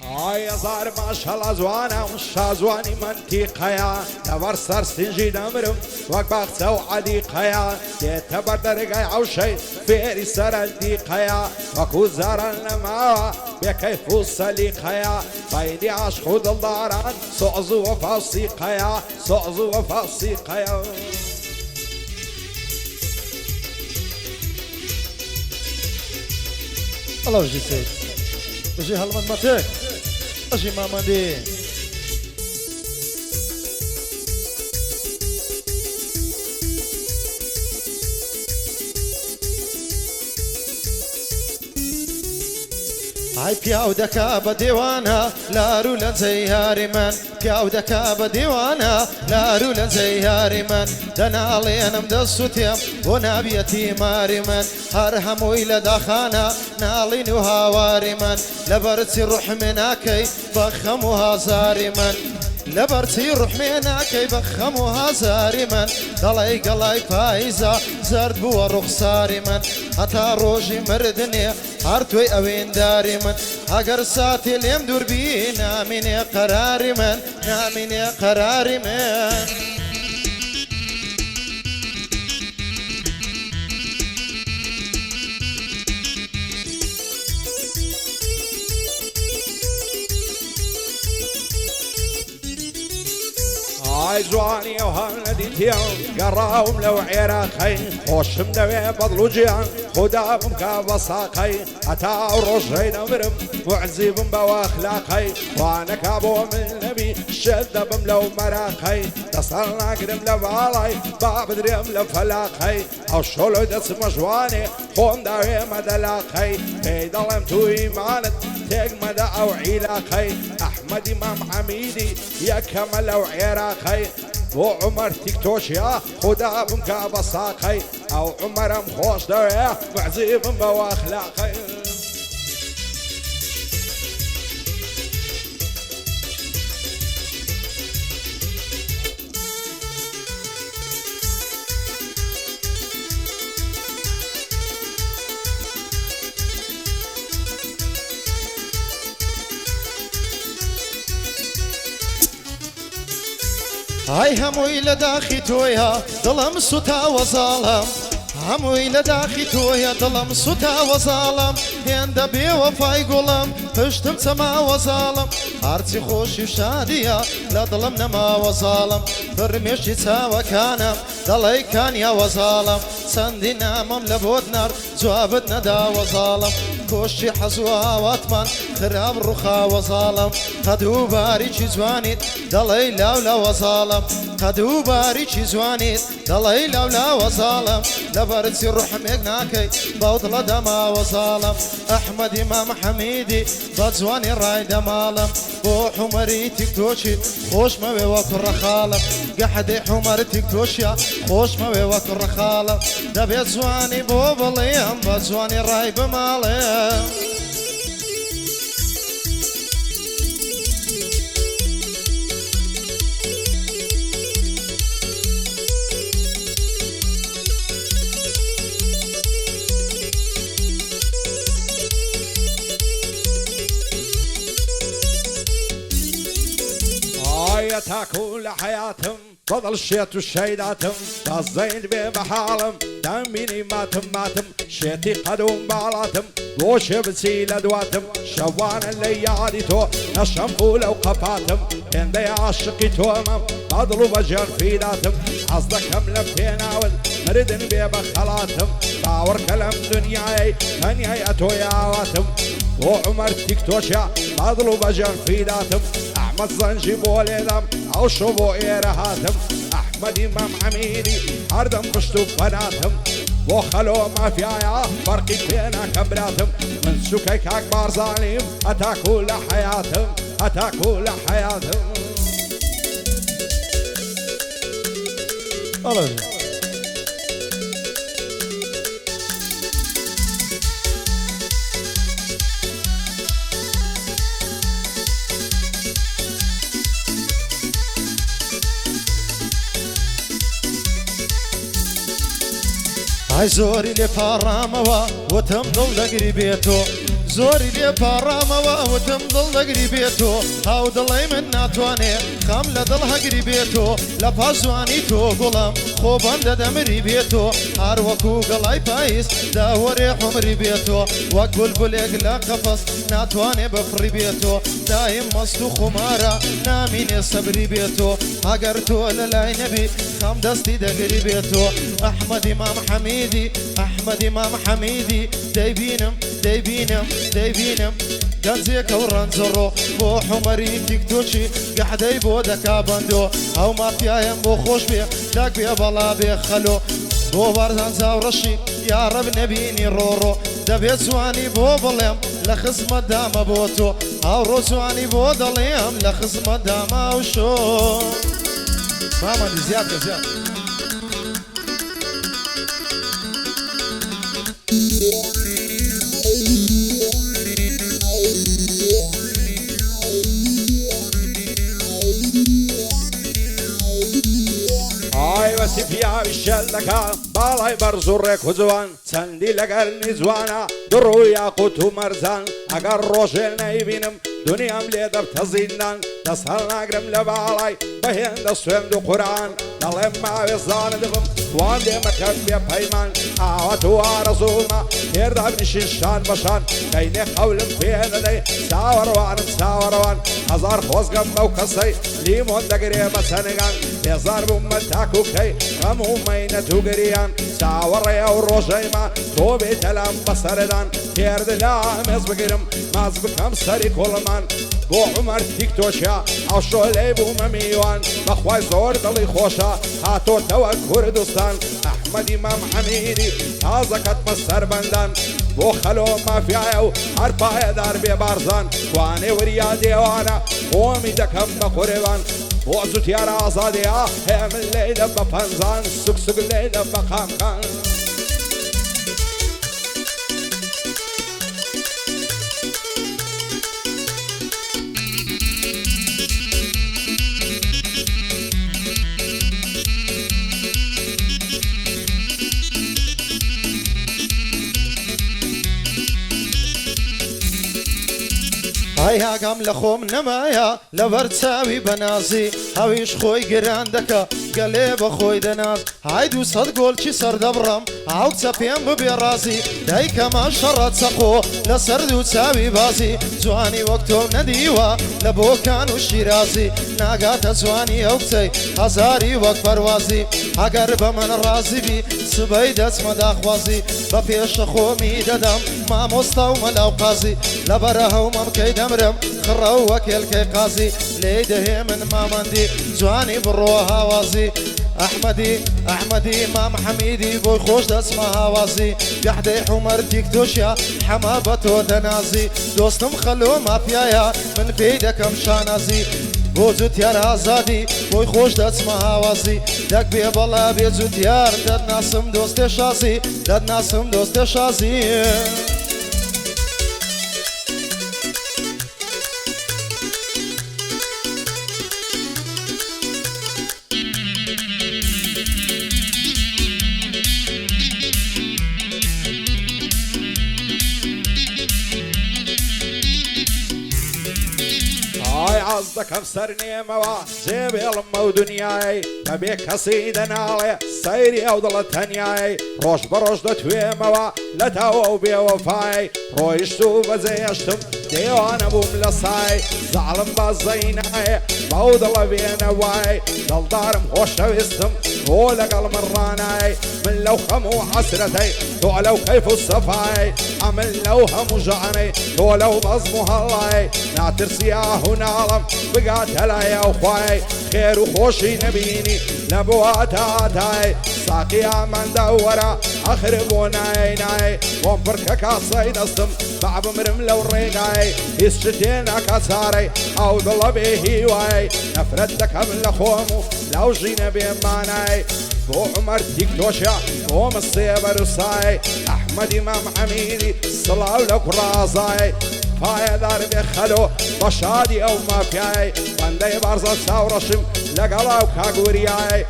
يا زار ما شاء الله زوانا والشازواني منتي قيا دبر سر سنجي نمرم وقباق سو عدي قيا يتبر درقاي عوشي فيري سر الدي قيا وكو زارا لما بكيف وصلي قيا بايدي عاش خود الداران صعزو وفاصي قيا صعزو وفاصي قيا الله وجي سيد وجي هالمن ماتك أجي ماما دي هاي پیاو دکا بدیوانا لارو لنزی هاری من پیاو دکا بدیوانا لارو لنزی هاری من دنالینم دستوتیم و نبیتی ماری من هر هموی لداخانا نالین و هاواری من لبرتی روح مناکی بخم و هزاری من لبرتي روح مناكي بخم وهزاري من دلاي قلاي فايزة زرد بو رخصاري من حتى روجي مردني هارتوي اوين داري من اگر ساتي ليم دور بي ناميني قراري من ناميني قراري من جواني وهنديتيان قراهم لو عراقي خوشم دوي بضلو جيان خداهم كابصاقي أتا الرجين مرم وعزيبم بواخلاقي وانا كابو من نبي شدبم لو مراقي تصلنا قدم لبالي باب دريم لفلاقي او شولو دس مجواني خون دوي مدلاقي في ظلم تو ايمانت تيق مدى او علاقي احمد امام حميدي يا كمل او عراقي بو عمر تيكتوشيا خدا بمكا بصاقي او عمرم خوش دويا وعزيب بواخلاقي هاي هموي لداخي تويا ظلم ستا وظالم هموي لداخي تويا ظلم ستا وظالم هند بي وفاي قلم پشتم سما وظالم هرچی خوشی شاديا لا ظلم نما وظالم فرمشي تاوى كانم دلي كان يا وظالم سندي نامم لبود نار جوابت ندا وظالم كوشي حزوا واتمان خراب رخا وظالم قدو باري جوانيت دلي لولا وظالم قدو باري جوانيت دلي لولا وظالم لبرتي روح مقناكي بوضل دما وظالم احمد امام حميدي بزواني راي دمالم بو حمري تكتوشي خوش ما وكر خالم قحدي حمر تكتوشيا خوش ما وكر خالم دبي زواني بو بليم بزواني راي بمالم تاكل حياتهم بضل شيت وشيداتهم تزين بمحالم دميني ماتم شيتي قدوم بالاتم وش بسيل ادواتم شوان الليالي تو نشمفول وقفاتم ان ذي عاشقي تومم بضلوا بجر في ذاتم حصدك هم لفتيناول مردن ببخلاتم باور كلام دنياي هنياي اتوياواتم وعمر تيكتوشيا بضلوا بجر في ذاتم احمد زنجي بوليدم او شبو ايرهاتم احمد امام حميدي هردم قشتو بناتم وخلو ما فيها فرقي فينا كبراتم من سكيك اكبر ظالم اتاكل حياتم اتاكل حياتم الله هاي زوري لفراموا وتم ضل قريبيتو زۆری لێ پاڕامەوە وتم دڵ دەگری بێتۆ هاو دڵی من ناتوانێ خەم لە دڵ هەگری بێتۆ لە پاسوانی تۆ گوڵم خۆ بەندە دەمری بێتۆ هەروەکو گەڵای پاییز داوەرێ حمری بێتۆ وەک بولبولێک لە قەفەس ناتوانێ بەفڕی بێتۆ دایم مەست و خمارە نامینێ سەبری بێتۆ ئەگەر تۆ لە لای نەبی خەم دەستی دەگری بێتۆ ئەحمەدی مام حەمیدی ئەحمەدی مام حەمیدی دەیبینم دەیبینم دەیبینم گەنجێکە و ڕەنجەڕۆ بۆ حومەری تیکتۆکی گەحدەی بۆ دەکا بەندۆ ئەو مافیایم بۆ خۆش بێ داک بێ بەڵا بێ خەلۆ بۆ بارزان چاوڕەشی یارەب نەبینی ڕۆڕۆ دەبێت جوانی بۆ بڵێم لە خزمەت دامە بۆ تۆ ئەوڕۆ جوانی بۆ دەڵێم لە خزمەت داما و شۆ مامەندی زیاد کە زیاد وەسی پیاوی شەل دەکا باڵای بەرز و ڕێک و جوان چەندی لەگەرنی جوانە دڕوو یاقوت و مەرجان ئەگەر ڕۆژێ نەیبینم دنیام لێ دەبتە زیندان دەست هەڵ ناگرم لە باڵای بەهێندە سوێند و قورئان دەڵێم ماوێ زانە دبم وان دێمەکەم بێ پەیمان ئاوەت و ئارەزوومە هێردا بنیشین شان بەشان کەینێ قەولم پێ دەدەی چاوەڕوانم چاوەڕەوان هەزار خۆزگەم بەو کەسەی لیمۆن دەگرێ بە چەنگان بێزار بوومە تاکوکەی غەم و مەینەت و گریان چاوەڕێ ئەو ڕۆژەیمە تۆ بێتەلام بەسەردان هێرد لا مێز بگرم ماز بکەم سەری کوڵمان بۆ عومەر تیکتۆکە ئەو شۆلەی بوومە میوان بەخوای زۆر دڵی خۆشە هاتۆتەوە کوردستان ئەحمەدی مام حەمیدی تازەکەتمە سەربەندان بۆ خەلۆ مافیایە و هەر پایەدار بێ بارزان توانێ وریا دێوانە خۆمی دەکەم بە قورێوان بۆ زووتیارە ئازادەیە هەیە من لێدە بە پەنجان سوک سوک لێدە بە قامقان ئای هاگام لە خۆم نەمایە لەبەر چاوی بەنازی هەویش خۆی گران دەکە گەلێ بە خۆی دەناز های 200 گۆلکی سەردەبڕم ئاو چە پێم ببێ ڕازی دایکەمە شەڕە چەقۆ لە سەرد و چاوی بازی جوانی وەک تۆ نەدیوە لە بۆکان و شیرازی ناگاتە جوانی ئەو کچەی هەزاری وەک پەروازی ئەگەر بە من ڕازی بی سبەی دەچمە داخوازی بە پێشە خۆمی دەدەم مامۆستا و مەلاو قازی لەبەرە هەومەم کەی دەمرم خڕە و وەکێلکەی قازی لێ دەهێ من مامەندی جوانی بڕۆ هاوازی ئەحمەدی ئەحمەدی مام حەمیدی بۆی خۆش دەچمە هاوازی گەحدەی حومەر تیکتۆشە حەما بە تۆ دەنازی دۆستم خەلۆ مافیایە من پێی دەکەم شانازی بۆ جوتیار ئازادی بۆی خۆش دەچمە هاوازی دەک بێ بەڵا بێ جوتیار دەتناسم دۆستێ شازی دەتناسم دۆستێ شازی عاز دەکەم سەر نێمەوە جێبێڵمە و دنیای بەبێ کەسی دەناڵێ سەیری ئەو دڵە تەنیای ڕۆژ بەڕۆژ دەتوێمەوە لە تاوە و بێوەفای ڕۆیشت و بەجێهێشتم دێوانە بووم لە سای زاڵم بە زەینایە بەو دڵە بێنەوای دڵدارم خۆشەویستم تۆ لەگەڵ من ڕانای من لەو خەم و حەسرەتەی تۆ لەو کەیف و سەفای ئەمن لەو هەموو ژانەی تۆ لەو بەزم و هەڵای ناترسی ئاهوناڵم بگاتە لای ئەو خوای خێر و خۆشی نەبینی لە بۆ ئاتای ساقی ئامەندە وەرە ئەخر بۆ نای نای بۆم پڕکە کاسەی دەستم با بمرم لەو ڕێگای هیچ شتێ ناکات چارەی ئەو دڵە بێ هیوای نەفرەت دەکەم لە خۆم و لەو ژینە بێمانای بۆ عومەر تیکتۆشە بۆ مستێ بەروسای ئەحمەدی مام حەمیدی سڵاو لە کوڕازای پایەدار بێ خەلۆ بە شادی ئەو مافیای بەندەی بارزە چاوڕەشم لەگەڵا و کاگوریای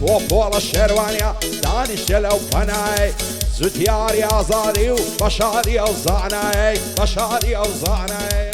بۆ پۆڵە شێروانیا دانیشتە لەو پەنای زوتياري أزادي وبشاري أوزعنا بشاري أوزعنا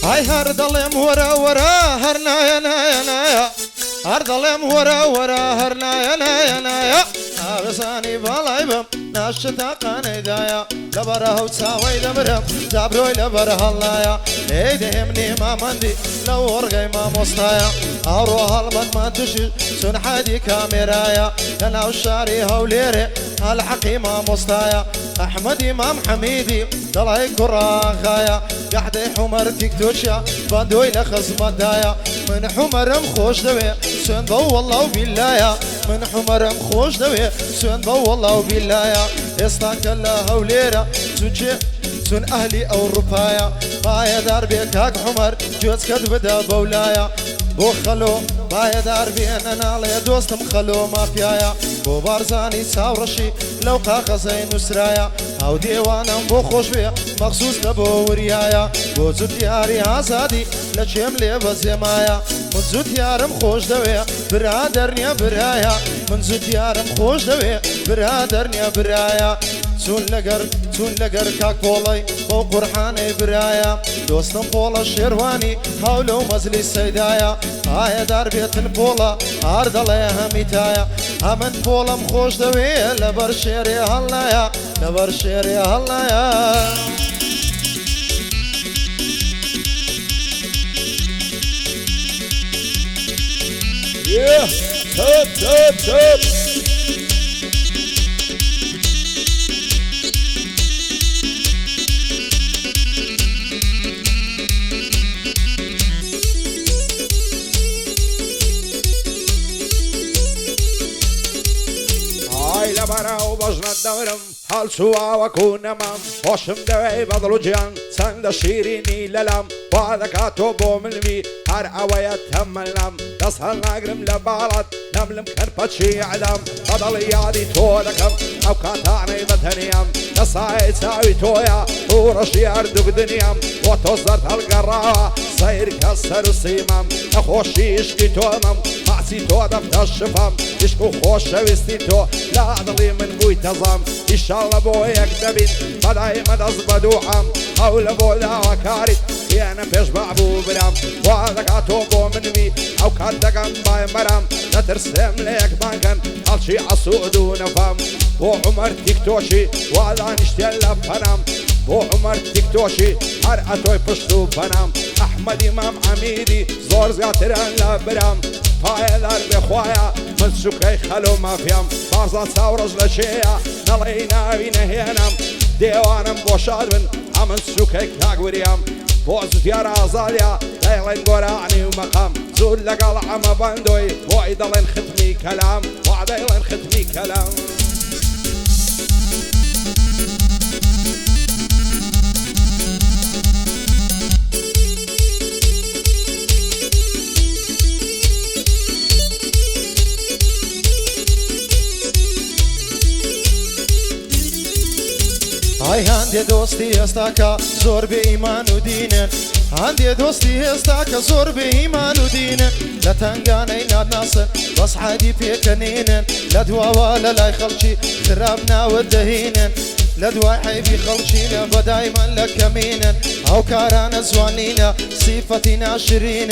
هاي هر ظلم ورا ورا هرنا يا نايا نايا هر ظلم ورا ورا هرنا يا نايا نايا أبساني بالايبم ناشتا قاني دايا لبره وتساوي دبرم دابروي لبره اللايا ليدهمني ما مندي لو ورقي ما مصنايا أروح هالمد ما تشي سن حدي كاميرايا أنا وشاري هوليري الحقي ما مصنايا أحمد إمام حميدي طلعي كراخايا قحدي حمر تكتوشيا باندوي لخص مدايا من حمر مخوش دوي سن ضو والله وبالله من حمر مخوش دوي سن ضو والله وبالله استاك الله وليرة سوتشي سن أهلي أو رفايا بايا دار بيك هاك حمر جوز كد بدا بولايا بو خلو بايا دار بين أنا لي دوستم خلو ما فيايا بو بارزاني ساورشي لو قاقزين وسرايا أو ديوانا بو خوش بي مخصوص لبو وريايا بو زود ياري عزادي لشيم لي بزيمايا من زود يارم خوش دوي برادرني برايا من زود يارم خوش دوي برادرني برايا سون لقر كاك بولاي بو قرحاني برايا دوستم بولا شيرواني هاولو مزلي سيدايا هاي دار بيت البولا عرض عليها ميتايا همن بولا مخوش دوي لبر شيري هلايا لبر شيري هلايا Yeah, top, top, top. لبرا وبجنا الدورم حال سوا وكون مام وشم دوي بدلو جيان سند شيريني للم وهذا كاتوبو ملمي هر عوية تملم تصهر نقرم لبالات نملم كربتشي علم بدل يادي تودكم او كاتاني بتنيم نصاي تساوي تويا ورشي اردوك دنيام وتوزرت القراوة صير كسر السيمام اخوشي يشكي تومم معسي تو دفت الشفام يشكو خوش ويستيتو لا ضلي من بوي تظام ان شاء الله بويك دبين بداي مدز بدوحم حول بولا وكاري انا بيش بعبو برام وهذا كاتوبو منمي او كاتدقن باي مرام نترسم ليك بانكن هالشي عصود ونفهم بو عمر تيكتوشي وهذا نشتل بنام بو عمر تيكتوشي هر اتوي بشتو بنام احمد امام عميدي زور زياتران لبرام فايدار بخوايا من سكي خلو ما فيهم بارزا ساورز لشيا نلينا بينهينام ديوانم بوشاد من عمن سكي كاقوريام بوزت يا رازاليا ليلين قراني ومقام زول لقال عما باندوي وعيد لين ختمي كلام وعد لين ختمي كلام هاي هاندي دوستي استاكا زور بإيمان ودين هاندي دوستي استاكا زور بإيمان ودين لا تنقاني ناد ناصر بس عادي في كنين لا دوا ولا لا يخلشي خرابنا والدهين لا دوا حيبي خلشينا بدايما لكمين او كارانا زوانينا صفتنا شيرين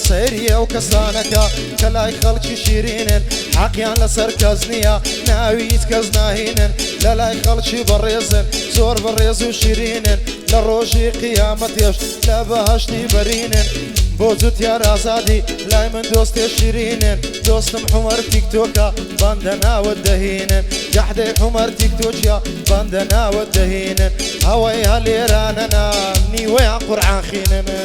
سيريا وكسانكا كلاي خلشي شيرين حقيان لسركزنيا ناويت كزناهين لا لا يخلشي بريزن زور بريز وشيرين لروجي قيامتيش لا بهشتي برينن بوزت يا رازادي لاي من دوستي شيرين دوستم حمر تيك توكا باندنا والدهين جحدي حمر تيك توكا باندنا والدهين هواي هاليراننا نيوي قرعان خيننا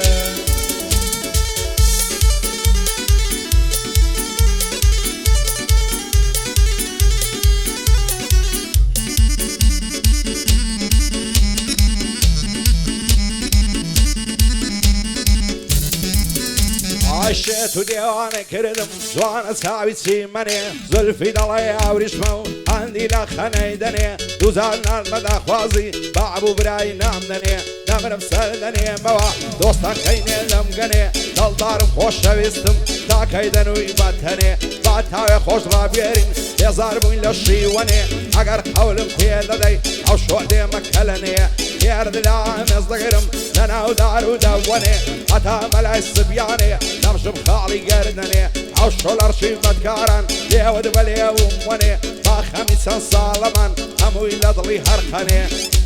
شێت و دێوانە کردم جوانە چاوی چیمەنێ زولفی دەڵێ ئاوریشمە و هەندی لە خەنەی دەنێ دووزار نارمەداخوازی بابوو برای نام دەنێ دەمرم سەر دەنێمەوە دۆستەکەینێ لەم گەنێ دڵدارم خۆشەویستم تاکەی دەنووی بەتەنێ با تاوێ خۆش ڕابێرین هێزار بووین لە شیوەنێ ئەگەر قەولم پێ دەدەی ئەو شۆ دێمە کەلەنێ گێردلا مێز دەگرم لەناو دار و دەوەنێ هەتا مەلای سبیانێ دەمشم خاڵی گەردنێ ئەو شۆ لەڕشی بەدکاران لێوە بەلێوم وەنێ با خەمی چەند ساڵەمان هەمووی لە دڵی هەرخەنێ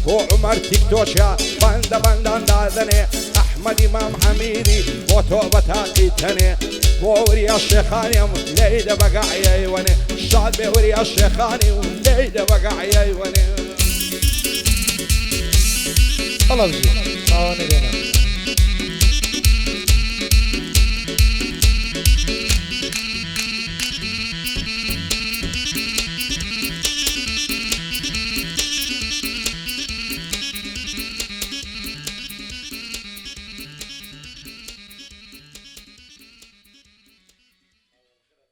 بۆ عومەر تیکتۆکیا بەندە بەندان دادەنێ ئەحمەدی مام حەمیدی بۆ تۆ بەتاقی تەنێ بۆ وریا شێخانیم لێیدە بەگەعیەی وەنێ شاد بێ وریا شێخانی و لێیدە بەگەعیەی وەنێ الله بجي.